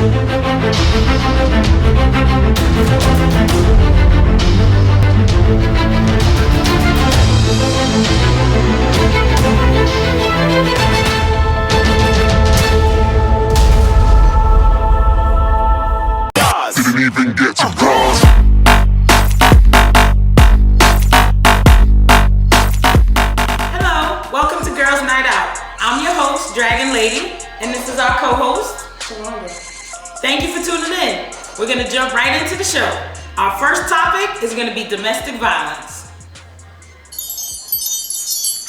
Didn't even get to cross. Hello, welcome to Girls Night Out. I'm your host, Dragon Lady, and this is our co-host, Shorty. Thank you for tuning in. We're going to jump right into the show. Our first topic is going to be domestic violence.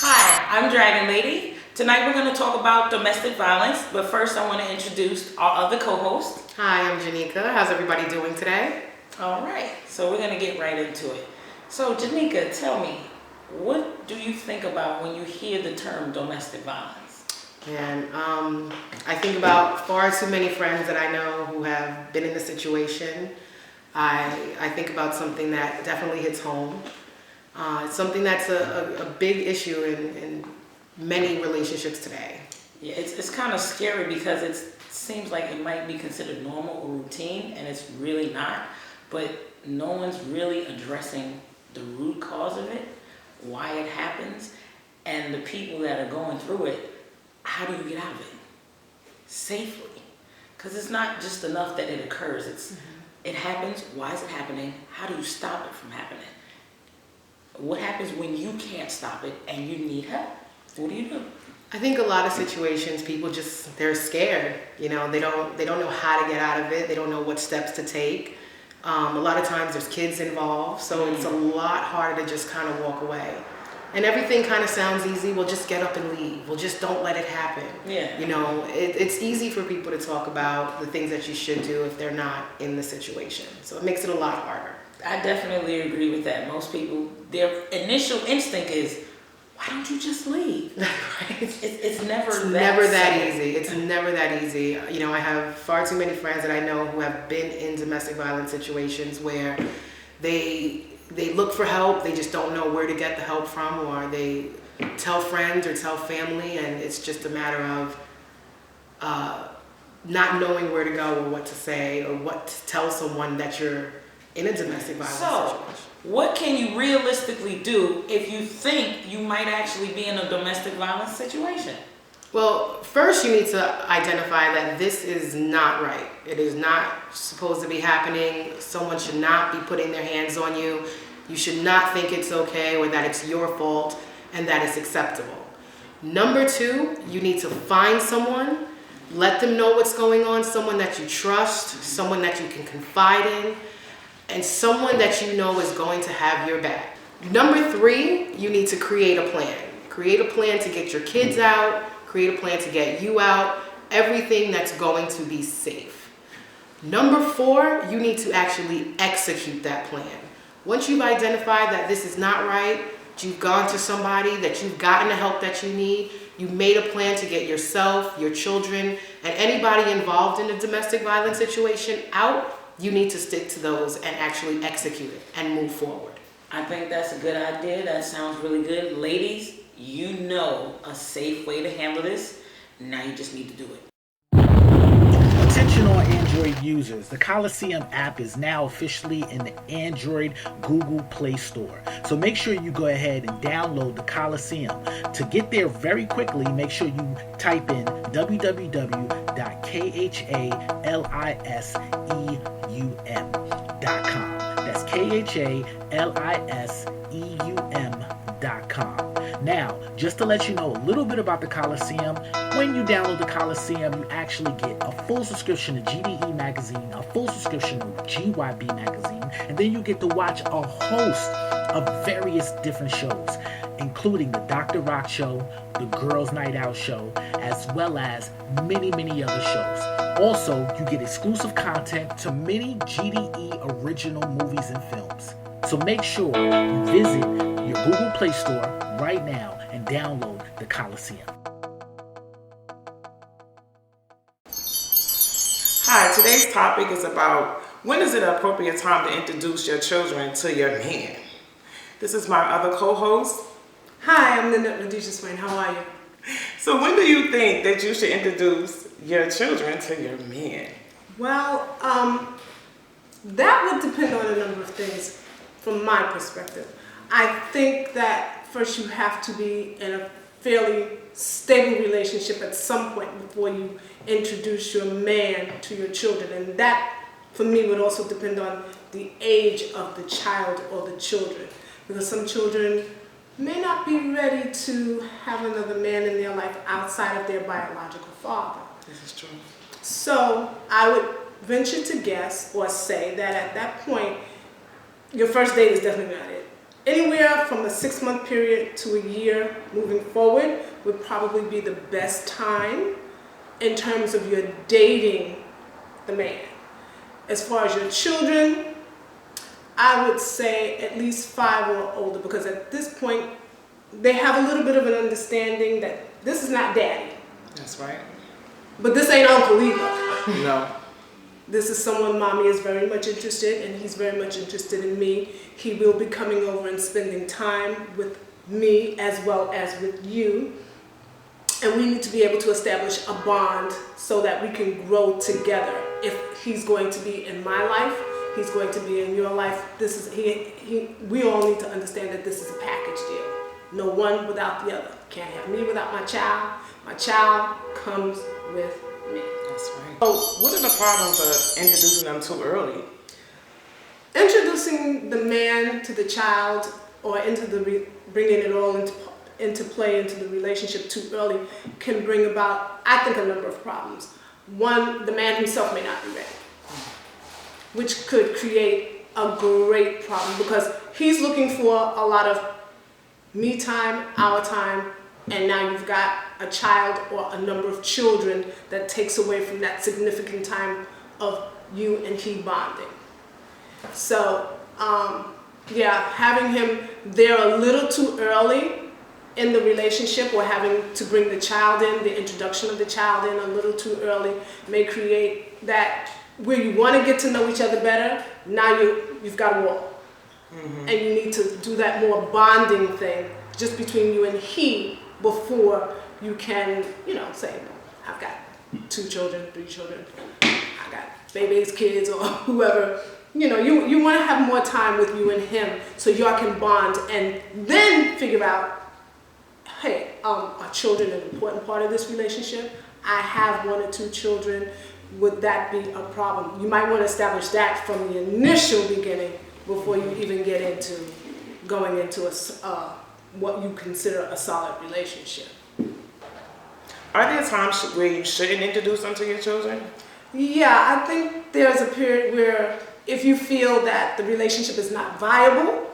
Hi, I'm Dragon Lady. Tonight we're going to talk about domestic violence, but first I want to introduce our other co-host. Hi, I'm Janika. How's everybody doing today? All right, so we're going to get right into it. So Janika, tell me, what do you think about when you hear the term domestic violence? And I think about far too many friends that I know who have been in the situation. I think about something that definitely hits home. It's something that's a big issue in many relationships today. Yeah, it's kind of scary because it seems like it might be considered normal or routine, and it's really not. But no one's really addressing the root cause of it, why it happens, and the people that are going through it. How do you get out of it safely? Because it's not just enough that it occurs. It happens. Why is it happening? How do you stop it from happening? What happens when you can't stop it and you need help? What do you do? I think a lot of situations, people they're scared. You know, they don't know how to get out of it. They don't know what steps to take. A lot of times there's kids involved, so it's a lot harder to just kind of walk away. And everything kind of sounds easy. Well, just get up and leave. Well, just don't let it happen. Yeah. You know, it's easy for people to talk about the things that you should do if they're not in the situation. So it makes it a lot harder. I definitely agree with that. Most people, their initial instinct is, why don't you just leave? Right. It's never that easy. It's never that easy. You know, I have far too many friends that I know who have been in domestic violence situations where they look for help, they just don't know where to get the help from, or they tell friends or tell family, and it's just a matter of not knowing where to go or what to say or what to tell someone that you're in a domestic violence situation. What can you realistically do if you think you might actually be in a domestic violence situation? Well, first you need to identify that this is not right. It is not supposed to be happening. Someone should not be putting their hands on you. You should not think it's okay or that it's your fault and that it's acceptable. Number two, you need to find someone, let them know what's going on, someone that you trust, someone that you can confide in, and someone that you know is going to have your back. Number three, you need to create a plan. Create a plan to get your kids out, create a plan to get you out, everything that's going to be safe. Number four, you need to actually execute that plan. Once you've identified that this is not right, you've gone to somebody, that you've gotten the help that you need, you've made a plan to get yourself, your children, and anybody involved in a domestic violence situation out, you need to stick to those and actually execute it and move forward. I think that's a good idea. That sounds really good. Ladies, you know a safe way to handle this. Now you just need to do it. Attention all Android users, the Khaliseum app is now officially in the Android Google Play Store. So make sure you go ahead and download the Khaliseum. To get there very quickly, make sure you type in www.khaliseum.com. That's khaliseum.com. Now, just to let you know a little bit about the Khaliseum, when you download the Khaliseum, you actually get a full subscription to GDE magazine, a full subscription to GYB magazine, and then you get to watch a host of various different shows, including the Dr. Rock Show, the Girls Night Out Show, as well as many, many other shows. Also, you get exclusive content to many GDE original movies and films. So make sure you visit your Google Play Store right now and download the Khaliseum. Hi, today's topic is about when is it an appropriate time to introduce your children to your man? This is my other co-host. Hi, I'm Ladisha's friend. How are you? So when do you think that you should introduce your children to your man? Well, that would depend on a number of things from my perspective. I think that first you have to be in a fairly stable relationship at some point before you introduce your man to your children. And that, for me, would also depend on the age of the child or the children. Because some children may not be ready to have another man in their life outside of their biological father. This is true. So I would venture to guess or say that at that point, your first date is definitely not it. Anywhere from a 6-month period to a year moving forward would probably be the best time in terms of your dating the man. As far as your children, I would say at least 5 or older, because at this point, they have a little bit of an understanding that this is not daddy. That's right. But this ain't uncle either. No. This is someone mommy is very much interested in, and he's very much interested in me. He will be coming over and spending time with me as well as with you. And we need to be able to establish a bond so that we can grow together. If he's going to be in my life, he's going to be in your life. We all need to understand that this is a package deal. No one without the other. Can't have me without my child. My child comes with me. That's right. So what are the problems of introducing them too early? Introducing the man to the child or bringing it all into play into the relationship too early can bring about, I think, a number of problems. One, the man himself may not be ready, which could create a great problem because he's looking for a lot of me time, our time, and now you've got a child or a number of children that takes away from that significant time of you and he bonding. So, having him there a little too early in the relationship or having to bring the child in, the introduction of the child in a little too early may create that where you want to get to know each other better, now you've got a wall. Mm-hmm. And you need to do that more bonding thing just between you and he before you can, say, I've got 2 children, 3 children, I got babies, kids, or whoever. You want to have more time with you and him so y'all can bond and then figure out, hey, are children an important part of this relationship? I have 1 or 2 children. Would that be a problem? You might want to establish that from the initial beginning before you even get into going into what you consider a solid relationship. Are there times where you shouldn't introduce them to your children? Yeah, I think there's a period where if you feel that the relationship is not viable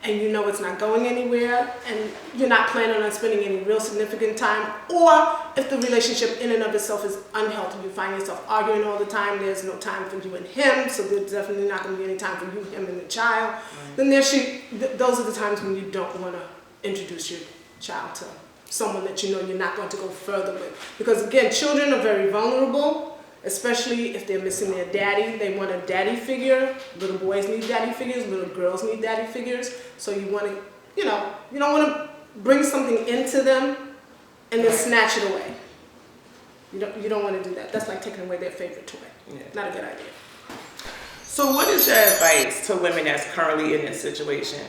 and you know it's not going anywhere and you're not planning on spending any real significant time, or if the relationship in and of itself is unhealthy, you find yourself arguing all the time, there's no time for you and him, so there's definitely not going to be any time for you, him, and the child, then those are the times when you don't want to introduce your child to someone that you know you're not going to go further with. Because again, children are very vulnerable, especially if they're missing their daddy. They want a daddy figure. Little boys need daddy figures, little girls need daddy figures. So you want to, you don't want to bring something into them and then snatch it away. You don't want to do that. That's like taking away their favorite toy. Yeah. Not a good idea. So what is your advice to women that's currently in this situation?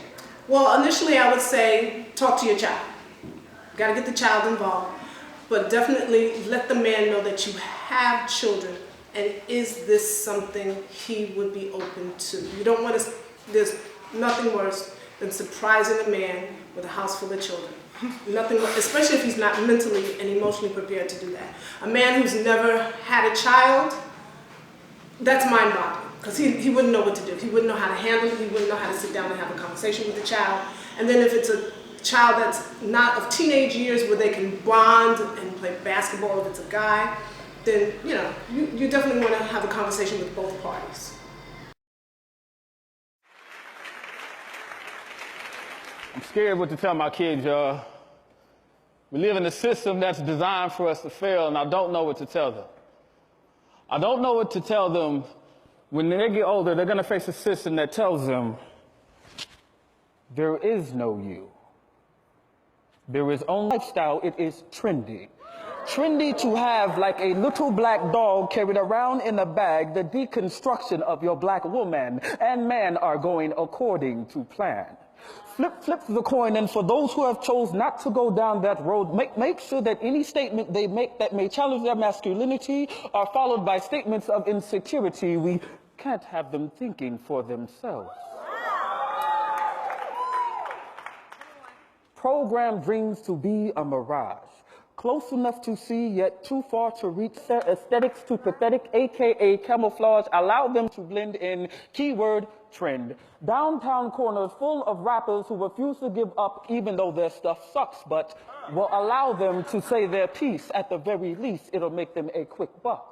Well, initially I would say talk to your child. You got to get the child involved. But definitely let the man know that you have children, and is this something he would be open to? You don't want to, there's nothing worse than surprising a man with a house full of children. Nothing, especially if he's not mentally and emotionally prepared to do that. A man who's never had a child, that's mind-boggling, because he wouldn't know what to do. He wouldn't know how to handle it. He wouldn't know how to sit down and have a conversation with the child. And then if it's a child that's not of teenage years where they can bond and play basketball if it's a guy, then you definitely want to have a conversation with both parties. I'm scared what to tell my kids, y'all. We live in a system that's designed for us to fail, and I don't know what to tell them. I don't know what to tell them. When they get older, they're going to face a system that tells them there is no you. There is only lifestyle. It is trendy. Trendy to have like a little black dog carried around in a bag. The deconstruction of your black woman and man are going according to plan. Flip the coin, and for those who have chose not to go down that road, make sure that any statement they make that may challenge their masculinity are followed by statements of insecurity. We can't have them thinking for themselves. Program dreams to be a mirage. Close enough to see, yet too far to reach. Their aesthetics too pathetic, aka camouflage. Allow them to blend in. Keyword trend. Downtown corners full of rappers who refuse to give up even though their stuff sucks, but will allow them to say their piece. At the very least, it'll make them a quick buck.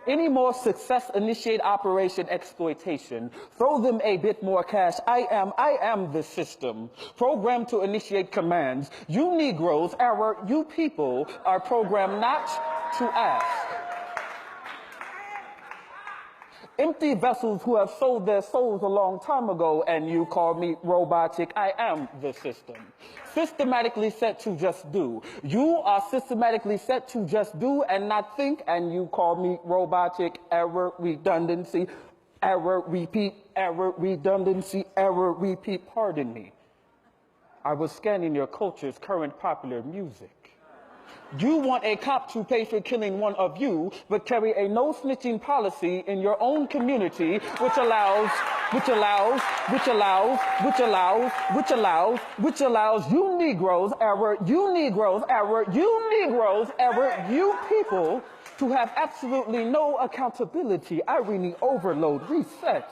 Any more success initiate operation exploitation. Throw them a bit more cash. I am the system. Programmed to initiate commands. You Negroes, you people are programmed not to ask. Empty vessels who have sold their souls a long time ago, and you call me robotic. I am the system. Systematically set to just do. You are systematically set to just do and not think, and you call me robotic. Error, redundancy, error, repeat, error, redundancy, error, repeat. Pardon me. I was scanning your culture's current popular music. You want a cop to pay for killing one of you, but carry a no-snitching policy in your own community, which allows you Negroes, you people, to have absolutely no accountability. Irony overload, reset.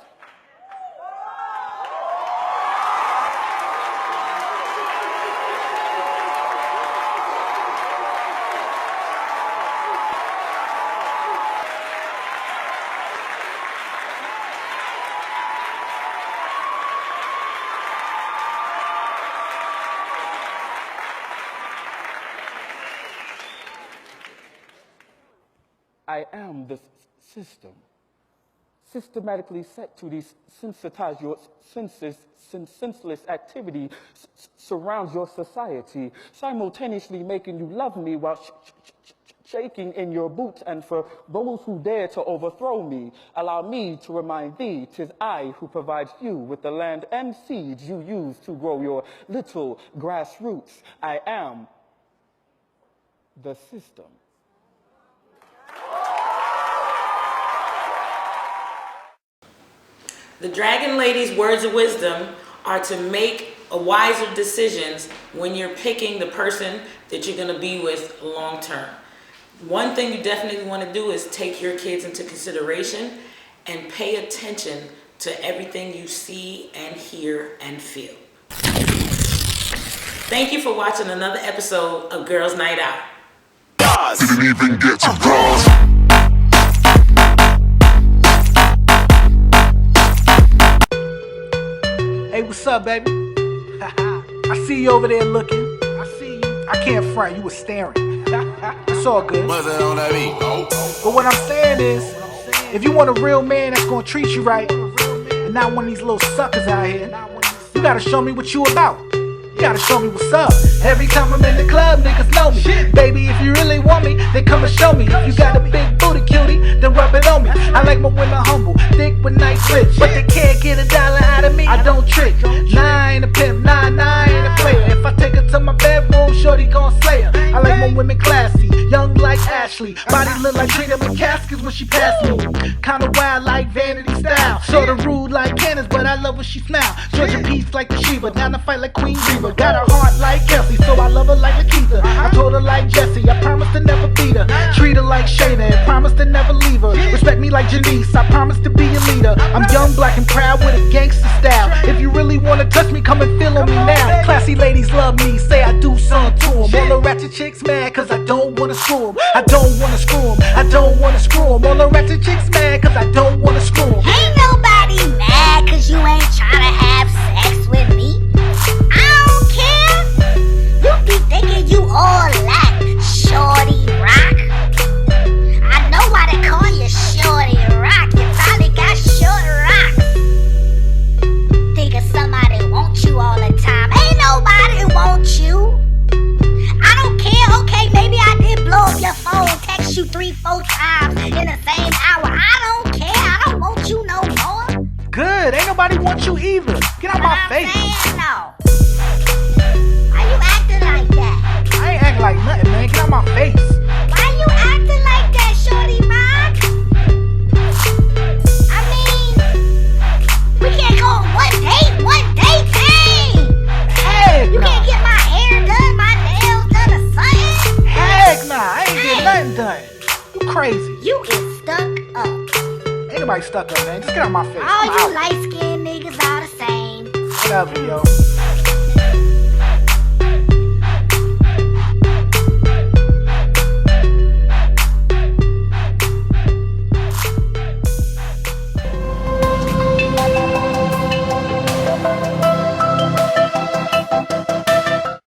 I am the system, systematically set to desensitize your senses, senseless activity surrounds your society, simultaneously making you love me while shaking in your boots. And for those who dare to overthrow me, allow me to remind thee, 'tis I who provides you with the land and seeds you use to grow your little grassroots. I am the system. The Dragon Lady's words of wisdom are to make wiser decisions when you're picking the person that you're going to be with long term. One thing you definitely want to do is take your kids into consideration and pay attention to everything you see and hear and feel. Thank you for watching another episode of Girls Night Out. Didn't even get to cross. Hey, what's up, baby? I see you over there looking. I see you. I can't front. You was staring. It's all good. What's that on that beat? But what I'm saying is, if you want a real man that's gonna treat you right, and not one of these little suckers out here, you gotta show me what you about. You gotta show me what's up. Every time I'm in the club, niggas know me. Baby, if you really want me, then come and show me. If you got a big booty, cutie, then rub it on me. I like my women humble, thick with nice lips, but they can't get $1 out of me. I don't trick. Nah, I ain't a pimp. Nah, I ain't a player. If I take her to my bedroom, Shorty gon' slay her. I like my women classy, young like Ashley. Body look like Trina McCaskins when she passed me. Kinda wild like Vanity style. Sorta rude like Candace, but I love when she smile. Georgia Peace like the Sheba, down to fight like Queen Reba. Got her heart like Kelsey, so I love her like Lakeitha. I told her like Jessie, I promise to never beat her. Treat her like Shayna and promise to never leave her. Respect me like Janice, I promise to be a leader. I'm young, black and proud with a gangster style. If you really wanna touch me, come and feel on me now. Classy ladies love me, say I do something to them. All the ratchet chicks mad cause I don't wanna screw them. I don't wanna screw them, I don't wanna screw them. All the ratchet chicks mad cause I don't wanna screw them. Ain't nobody mad cause you ain't tryna have sex with me. I don't care. You be thinking you all like Shorty Rock. I know why they call you Shorty Rock. You probably got short rocks. Thinking somebody want you all the time. Ain't nobody want you. I don't care. Okay, maybe I did blow up your phone. either. Get out my face. No. Why you acting like that? I ain't acting like nothing, man. Get out my face. Why you acting like that, Shorty Rock? I mean, we can't go on one date thing. Heck You nah. can't get my hair done, my nails done, or something. Heck nah. I ain't getting nothing done. You crazy. You is stuck up. Ain't nobody stuck up, man. Just get out my face. All I'm you out. light-skinned niggas are the same. Whatever, yo.